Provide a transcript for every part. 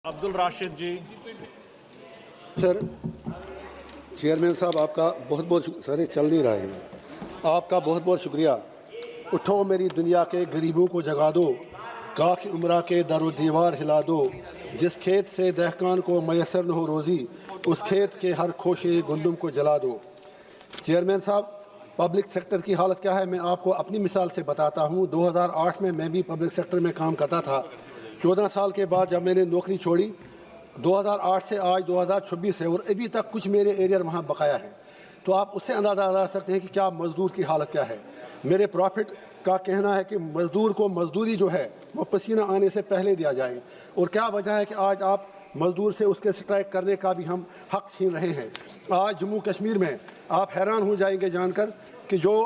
अब्दुल राशिद जी। Sir, chairman साहब आपका बहुत बहुत सर चल नहीं रहा है, आपका बहुत बहुत शुक्रिया। उठो मेरी दुनिया के गरीबों को जगा दो, काख उम्रा के दरो दीवार हिला दो, जिस खेत से दहकान को मैसर न हो रोज़ी, उस खेत के हर खोशे गुंदुम को जला दो। चेयरमैन साहब, पब्लिक सेक्टर की हालत क्या है मैं आपको अपनी मिसाल से बताता हूँ। 2008 में मैं भी पब्लिक सेक्टर में काम करता था। 14 साल के बाद जब मैंने नौकरी छोड़ी 2008 से आज 2026 है और अभी तक कुछ मेरे एरिया वहाँ बकाया है, तो आप उससे अंदाज़ा लगा सकते हैं कि क्या मज़दूर की हालत क्या है। मेरे प्रॉफिट का कहना है कि मज़दूर को मज़दूरी जो है वो पसीना आने से पहले दिया जाए, और क्या वजह है कि आज आप मज़दूर से उसके स्ट्राइक करने का भी हम हक छीन रहे हैं। आज जम्मू कश्मीर में आप हैरान हो जाएंगे जानकर कि जो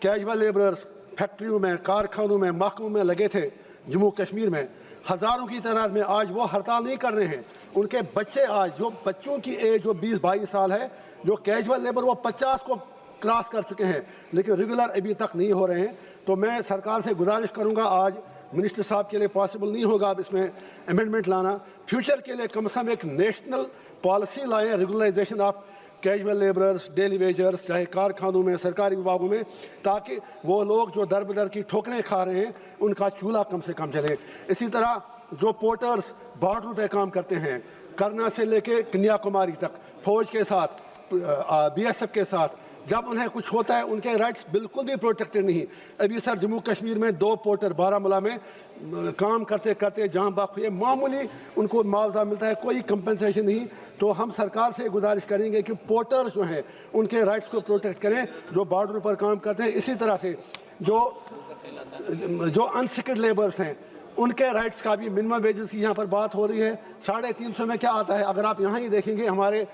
कैजुअल लेबरर्स फैक्ट्रियों में, कारखानों में, महकमों में लगे थे जम्मू कश्मीर में, हज़ारों की तादाद में आज वो हड़ताल नहीं कर रहे हैं। उनके बच्चे आज, जो बच्चों की एज जो 20-22 साल है, जो कैजुअल लेबर वो 50 को क्रॉस कर चुके हैं, लेकिन रेगुलर अभी तक नहीं हो रहे हैं। तो मैं सरकार से गुजारिश करूंगा, आज मिनिस्टर साहब के लिए पॉसिबल नहीं होगा अब इसमें अमेंडमेंट लाना, फ्यूचर के लिए कम से कम एक नेशनल पॉलिसी लाएँ, regularisation of casual labourers, daily wagers, चाहे कारखानों में, सरकारी विभागों में, ताकि वो लोग जो दर बदर की ठोकरें खा रहे हैं उनका चूल्हा कम से कम चले। इसी तरह जो पोर्टर्स बॉर्डर पे काम करते हैं, करना से लेके कन्याकुमारी तक, फौज के साथ, बीएसएफ के साथ, जब उन्हें कुछ होता है उनके राइट्स बिल्कुल भी प्रोटेक्टेड नहीं। अभी सर जम्मू कश्मीर में 2 पोर्टर बारामूला में काम करते करते जान बाक हुए, मामूली उनको मुआवजा मिलता है, कोई कंपनसेशन नहीं। तो हम सरकार से गुजारिश करेंगे कि पोर्टर्स जो हैं उनके राइट्स को प्रोटेक्ट करें जो बॉर्डर पर काम करते हैं। इसी तरह से जो अनस्किल्ड लेबर्स हैं उनके राइट्स का भी, मिनिमम वेजेस की यहाँ पर बात हो रही है। 350 में क्या आता है, अगर आप यहाँ ही देखेंगे हमारे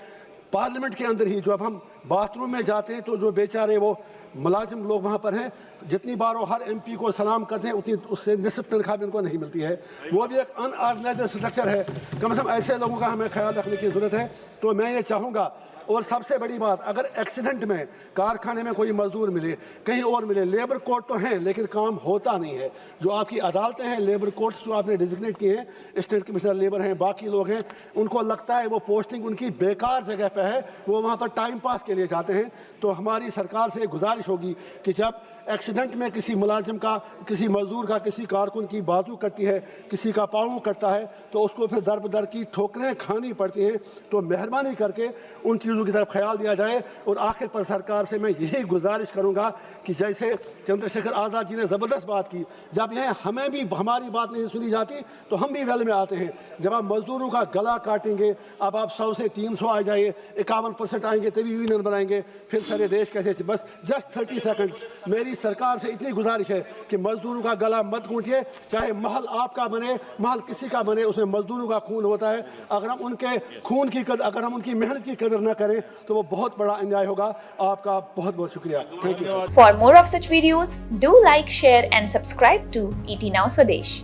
पार्लियामेंट के अंदर ही, जो अब हम बाथरूम में जाते हैं तो जो बेचारे वो मुलाजिम लोग वहाँ पर हैं, जितनी बार वो हर एमपी को सलाम करते हैं उतनी उससे निस्फ तनख्वाह भी उनको नहीं मिलती है। वो भी एक अनऑर्गेनाइज्ड स्ट्रक्चर है। कम से कम ऐसे लोगों का हमें ख्याल रखने की ज़रूरत है। तो मैं ये चाहूँगा, और सबसे बड़ी बात, अगर एक्सीडेंट में कारखाने में कोई मजदूर मिले, कहीं और मिले, लेबर कोर्ट तो हैं लेकिन काम होता नहीं है। जो आपकी अदालतें हैं, लेबर कोर्ट्स जो आपने डिजिग्नेट किए हैं, स्टेट कमिश्नर लेबर हैं, बाकी लोग हैं, उनको लगता है वो पोस्टिंग उनकी बेकार जगह पे है, वो वहाँ पर टाइम पास के लिए जाते हैं। तो हमारी सरकार से गुजारिश होगी कि जब एक्सीडेंट में किसी मुलाजिम का, किसी मजदूर का, किसी कारकुन की बाजू कटती है, किसी का पाँव कटता है, तो उसको फिर दर बदर की ठोकरें खानी पड़ती हैं। तो मेहरबानी करके उन चीज़ों की तरफ ख्याल दिया जाए। और आखिर पर सरकार से मैं यही गुजारिश करूंगा कि जैसे चंद्रशेखर आज़ाद जी ने ज़बरदस्त बात की, जब यह हमें भी हमारी बात नहीं सुनी जाती तो हम भी वेल में आते हैं। जब आप मजदूरों का गला काटेंगे, अब आप 100 से 300 आ जाइए, 51% आएंगे तभी यूनियन बनाएंगे, फिर सारे देश कैसे। बस जस्ट 30 सेकंड मेरी सरकार से इतनी गुजारिश है कि मजदूरों का गला मत घूंटिए, चाहे महल आपका बने, महल किसी का बने, उसमें मजदूरों का खून होता है। अगर हम उनके खून की कदर, अगर हम उनकी मेहनत की कदर न करें तो वो बहुत बड़ा अन्याय होगा। आपका बहुत बहुत शुक्रिया। Thank you. For more of such videos, do like, share and subscribe to ET Now Swadesh.